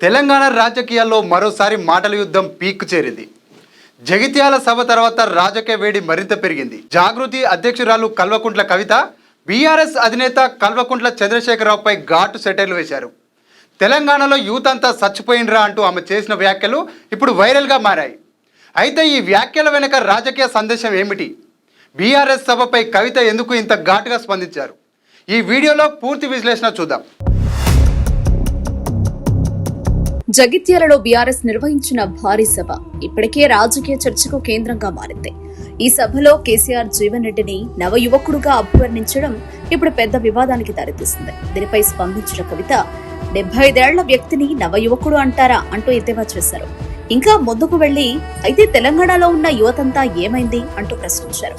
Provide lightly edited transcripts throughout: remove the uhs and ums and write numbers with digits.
తెలంగాణ రాజకీయాల్లో మరోసారి మాటల యుద్ధం పీక్ చేరింది. జగిత్యాల సభ తర్వాత రాజకీయ వేడి మరింత పెరిగింది. జాగృతి అధ్యక్షురాలు కల్వకుంట్ల కవిత బీఆర్ఎస్ అధినేత కల్వకుంట్ల చంద్రశేఖరరావుపై ఘాటు సెటైర్లు వేశారు. తెలంగాణలో యూత్ అంతా చచ్చిపోయినరా అంటూ ఆమె చేసిన వ్యాఖ్యలు ఇప్పుడు వైరల్గా మారాయి. అయితే ఈ వ్యాఖ్యల వెనుక రాజకీయ సందేశం ఏమిటి? బీఆర్ఎస్ సభపై కవిత ఎందుకు ఇంత ఘాటుగా స్పందించారు? ఈ వీడియోలో పూర్తి విశ్లేషణ చూద్దాం. జగిత్యాలలో బీఆర్ఎస్ నిర్వహించిన భారీ సభ ఇప్పటికే రాజకీయ చర్చకు కేంద్రంగా మారింది. ఈ సభలో కేసీఆర్ జీవన్ రెడ్డిని నవ యువకుడుగా అభివర్ణించడం ఇప్పుడు పెద్ద వివాదానికి దారితీసింది. దీనిపై స్పందించిన కవిత 75 ఏళ్ల వ్యక్తిని నవ యువకుడు అంటారా అంటూ ఎద్దేవా చేశారు. ఇంకా ముందుకు వెళ్లి అయితే తెలంగాణలో ఉన్న యువతంతా ఏమైంది అంటూ ప్రశ్నించారు.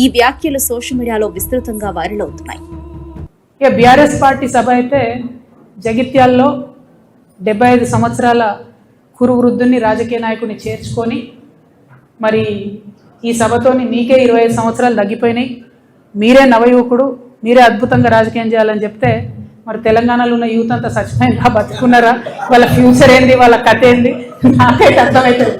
ఈ వ్యాఖ్యలు సోషల్ మీడియాలో విస్తృతంగా వైరల్ అవుతున్నాయి. బీఆర్ఎస్ పార్టీ సభ అయితే జగిత్యాల్లో 75 సంవత్సరాల కురు వృద్ధుని రాజకీయ నాయకుని చేర్చుకొని మరి ఈ సభతోని నీకే 25 సంవత్సరాలు తగ్గిపోయినాయి, మీరే నవయువకుడు, మీరే అద్భుతంగా రాజకీయం చేయాలని చెప్తే మరి తెలంగాణలో ఉన్న యూత్ అంతా చచ్చిపోయిందా, బతుకున్నారా, వాళ్ళ ఫ్యూచర్ ఏంది, వాళ్ళ కథ ఏంది నాకైతే అర్థమవుతుంది.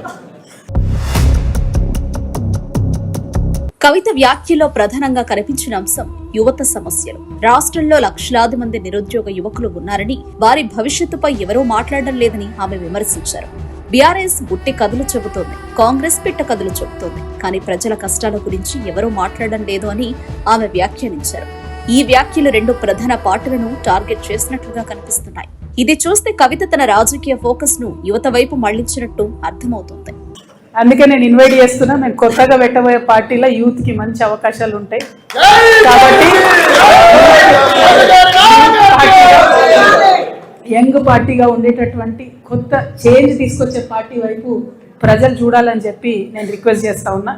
కవిత వ్యాఖ్యలో ప్రధానంగా కనిపించిన అంశం యువత సమస్యలు. రాష్ట్రంలో లక్షలాది మంది నిరుద్యోగ యువకులు ఉన్నారని, వారి భవిష్యత్తుపై ఎవరూ మాట్లాడడం లేదని ఆమె విమర్శించారు. బీఆర్ఎస్ గుట్టి కథలు చెబుతోంది, కాంగ్రెస్ పిట్ట కథలు చెబుతోంది, కానీ ప్రజల కష్టాల గురించి ఎవరూ మాట్లాడడం లేదు అని ఆమె వ్యాఖ్యానించారు. ఈ వ్యాఖ్యలు 2 ప్రధాన పార్టీలను టార్గెట్ చేసినట్లుగా కనిపిస్తున్నాయి. ఇది చూస్తే కవిత తన రాజకీయ ఫోకస్ ను యువత వైపు మళ్లించినట్టు అర్థమవుతోంది. అందుకే నేను ఇన్వైట్ చేస్తున్నా. నేను కొత్తగా పెట్టబోయే పార్టీలో యూత్ కి మంచి అవకాశాలు ఉంటాయి కాబట్టి యంగ్ పార్టీగా ఉండేటటువంటి కొత్త చేంజ్ తీసుకొచ్చే పార్టీ వైపు ప్రజలు చూడాలని చెప్పి నేను రిక్వెస్ట్ చేస్తా ఉన్నా.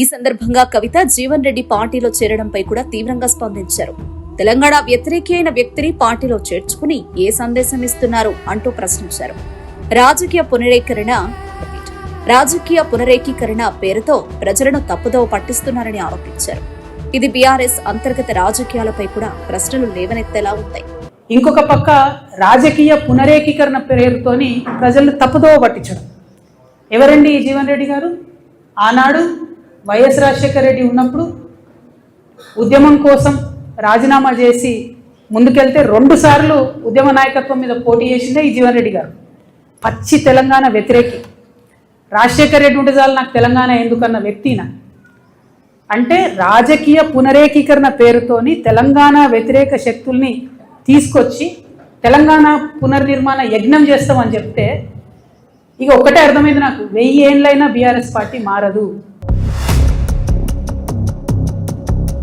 ఈ సందర్భంగా కవిత జీవన్ రెడ్డి పార్టీలో చేరడంపై కూడా తీవ్రంగా స్పందించారు. తెలంగాణ వ్యతిరేకి అయిన వ్యక్తిని పార్టీలో చేర్చుకుని ఏ సందేశం ఇస్తున్నారు అంటూ ప్రశ్నించారు. రాజకీయ పునరేకీకరణ పేరుతో ప్రజలను తప్పుదోవ పట్టిస్తున్నారని ఆరోపించారు. ఇది బీఆర్ఎస్ అంతర్గత రాజకీయాలపై కూడా ప్రశ్నలు లేవనెత్తేలా ఉంటాయి. ఇంకొక పక్క రాజకీయ పునరేకీకరణ పేరుతోని ప్రజలను తప్పుదోవ పట్టించడం. ఎవరండి ఈ జీవన్ రెడ్డి గారు? ఆనాడు వైఎస్ రాజశేఖర రెడ్డి ఉన్నప్పుడు ఉద్యమం కోసం రాజీనామా చేసి ముందుకెళ్తే 2 సార్లు ఉద్యమ నాయకత్వం మీద పోటీ చేసిందే ఈ జీవన్ రెడ్డి గారు. పచ్చి తెలంగాణ వ్యతిరేకి. రాజశేఖర రెడ్డి ఉంటే చాలు నాకు తెలంగాణ ఎందుకన్న వ్యక్తిన. అంటే రాజకీయ పునరేకీకరణ పేరుతోని తెలంగాణ వ్యతిరేక శక్తుల్ని తీసుకొచ్చి తెలంగాణ పునర్నిర్మాణ యజ్ఞం చేస్తామని చెప్తే ఇక ఒకటే అర్థమైంది నాకు, 1000 ఏళ్ళైనా బీఆర్ఎస్ పార్టీ మారదు.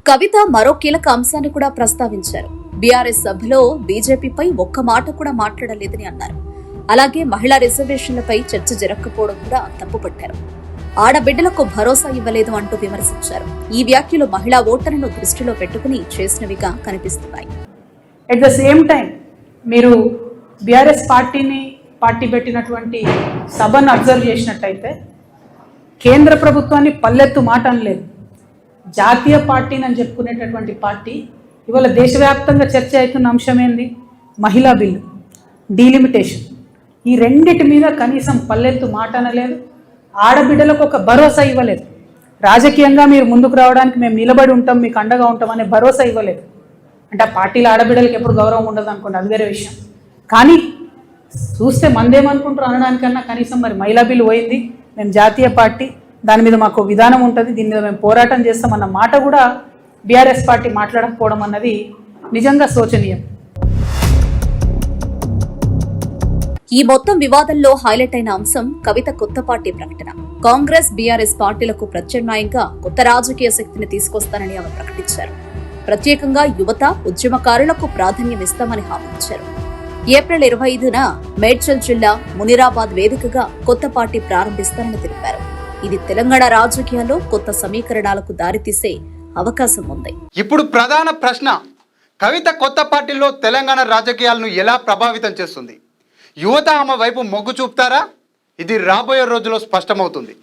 కవిత మరో కీలక అంశాన్ని కూడా ప్రస్తావించారు. బీఆర్ఎస్ సభలో బీజేపీపై ఒక్క మాట కూడా మాట్లాడలేదని అన్నారు. అలాగే మహిళా రిజర్వేషన్లపై చర్చ జరగకపోవడం కూడా తప్పుపట్టారు. ఆడబిడ్డలకు భరోసా ఇవ్వలేదు అంటూ విమర్శించారు. ఈ వ్యాఖ్యలు మహిళా ఓటర్లను దృష్టిలో పెట్టుకుని చేసినవిగా కనిపిస్తున్నాయి. ఎట్ ద సేమ్ టైం మీరు బీఆర్ఎస్ పార్టీ పెట్టినటువంటి సభను అబ్జర్వ్ చేసినట్టయితే కేంద్ర ప్రభుత్వాన్ని పల్లెత్తు మాట అనలేదు. జాతీయ పార్టీని అని చెప్పుకునేటటువంటి పార్టీ ఇవాళ దేశవ్యాప్తంగా చర్చ అవుతున్న అంశం ఏంది? మహిళా బిల్లు, డీలిమిటేషన్. ఈ రెండిటి మీద కనీసం పల్లెత్తు మాట అనలేదు. ఆడబిడ్డలకు ఒక భరోసా ఇవ్వలేదు. రాజకీయంగా మీరు ముందుకు రావడానికి మేము నిలబడి ఉంటాం, మీకు అండగా ఉంటాం అనే భరోసా ఇవ్వలేదు. అంటే ఆ పార్టీలో ఆడబిడ్డలకు ఎప్పుడు గౌరవం ఉండదు అనుకోండి, అది వేరే విషయం. కానీ చూస్తే మందేమనుకుంటారు అనడానికన్నా కనీసం మరి మహిళా బిల్లు పోయింది, మేము జాతీయ పార్టీ, దాని మీద మాకు విధానం ఉంటుంది, దీని మీద మేము పోరాటం చేస్తామన్న మాట కూడా బీఆర్ఎస్ పార్టీ మాట్లాడకపోవడం అన్నది నిజంగా శోచనీయం. ఈ మొత్తం వివాదంలో హైలైట్ అయిన అంశం కవిత కొత్త పార్టీ ప్రకటన. కాంగ్రెస్ బీఆర్ఎస్ పార్టీలకు ప్రత్యామ్నాయంగా కొత్త రాజకీయ శక్తిని తీసుకొస్తానని ఆమె ప్రకటించారు. ప్రత్యేకంగా యువత, ఉద్యమకారులకు ప్రాధాన్యం ఇస్తామని హామీ ఇచ్చారు. ఏప్రిల్ 25న మేడ్చల్ జిల్లా మునిరాబాద్ వేదికగా కొత్త పార్టీ ప్రారంభిస్తారని తెలిపారు. ఇది తెలంగాణ రాజకీయాల్లో కొత్త సమీకరణాలకు దారితీసే అవకాశం ఉంది. ఇప్పుడు ప్రధాన ప్రశ్న, కవిత కొత్త పార్టీలో తెలంగాణ రాజకీయాలను ఎలా ప్రభావితం చేస్తుంది? యువత ఆమె వైపు మొగ్గు చూపుతారా? ఇది రాబోయే రోజుల్లో స్పష్టమవుతుంది.